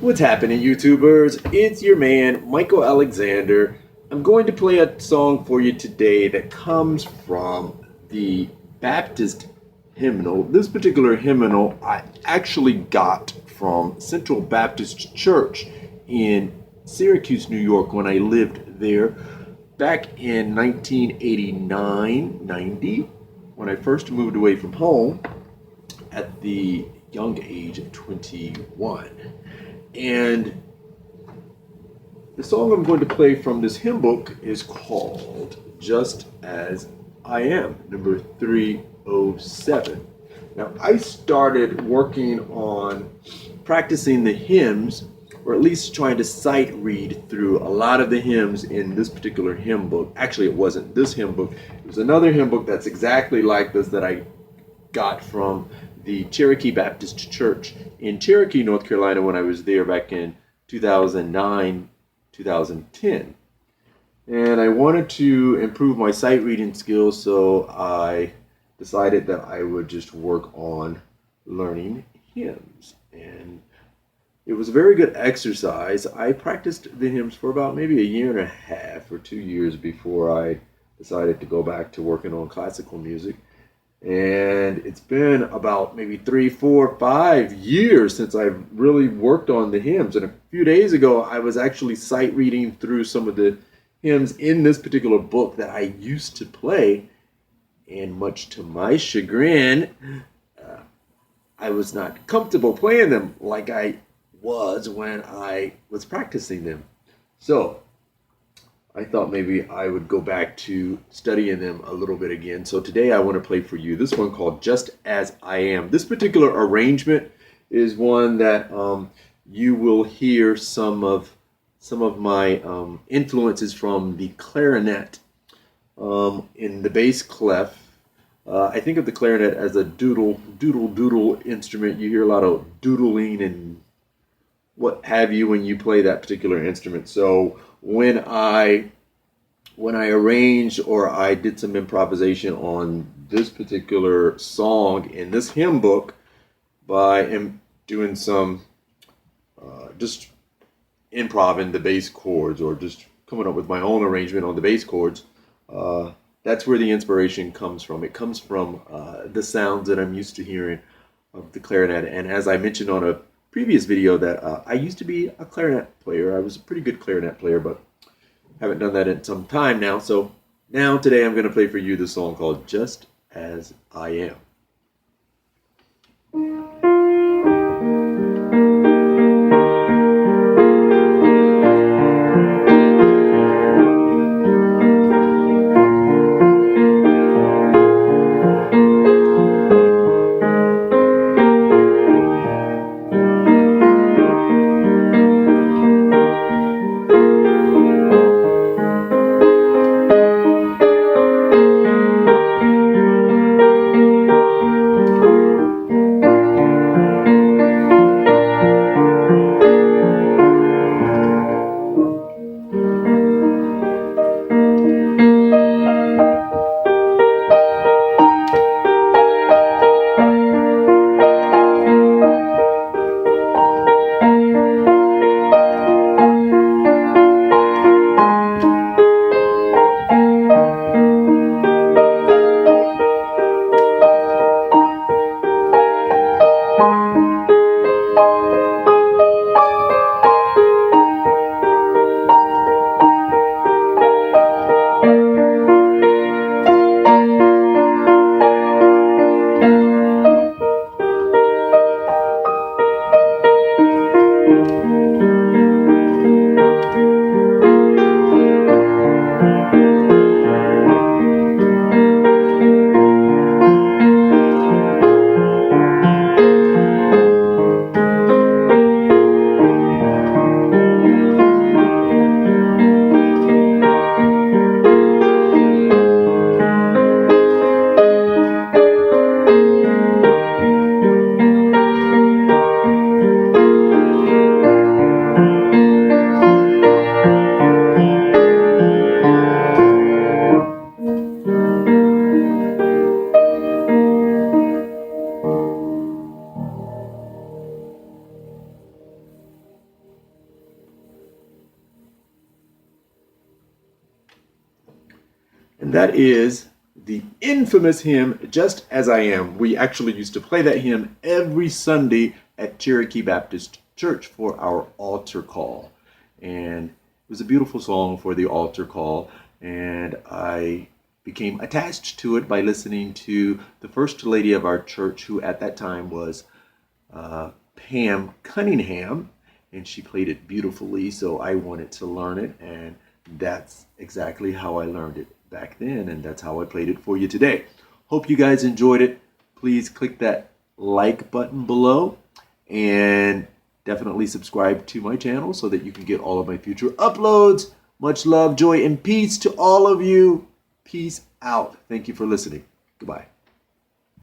What's happening, YouTubers? It's your man, Michael Alexander. I'm going to play a song for you today that comes from the Baptist hymnal. This particular hymnal I actually got from Central Baptist Church in Syracuse, New York, when I lived there back in 1989-90, when I first moved away from home at the young age of 21. And the song I'm going to play from this hymn book is called Just As I Am, number 307. Now, I started working on practicing the hymns, or at least trying to sight read through a lot of the hymns in this particular hymn book. Actually, it wasn't this hymn book. It was another hymn book that's exactly like this that I got from the Cherokee Baptist Church in Cherokee, North Carolina, when I was there back in 2009, 2010. And I wanted to improve my sight reading skills, so I decided that I would just work on learning hymns. And it was a very good exercise. I practiced the hymns for about maybe a year and a half or 2 years before I decided to go back to working on classical music. And it's been about maybe 3, 4, 5 years since I've really worked on the hymns. And a few days ago, I was actually sight reading through some of the hymns in this particular book that I used to play. And much to my chagrin, I was not comfortable playing them like I was when I was practicing them. So I thought maybe I would go back to studying them a little bit again. So today I want to play for you this one called Just As I Am. This particular arrangement is one that you will hear some of my influences from the clarinet in the bass clef. I think of the clarinet as a doodle instrument. You hear a lot of doodling and what have you when you play that particular instrument. So when I arranged or I did some improvisation on this particular song in this hymn book by doing some just improv the bass chords or just coming up with my own arrangement on the bass chords, that's where the inspiration comes from. It comes from the sounds that I'm used to hearing of the clarinet. And as I mentioned on a previous video, that I used to be a clarinet player. I was a pretty good clarinet player, but haven't done that in some time now. So now today I'm going to play for you the song called Just As I Am. And that is the infamous hymn, Just As I Am. We actually used to play that hymn every Sunday at Cherokee Baptist Church for our altar call. And it was a beautiful song for the altar call, and I became attached to it by listening to the first lady of our church, who at that time was Pam Cunningham, and she played it beautifully, so I wanted to learn it, and that's exactly how I learned it back then, and that's how I played it for you today. Hope you guys enjoyed it. Please click that like button below, and definitely subscribe to my channel so that you can get all of my future uploads. Much love, joy, and peace to all of you. Peace out. Thank you for listening. Goodbye.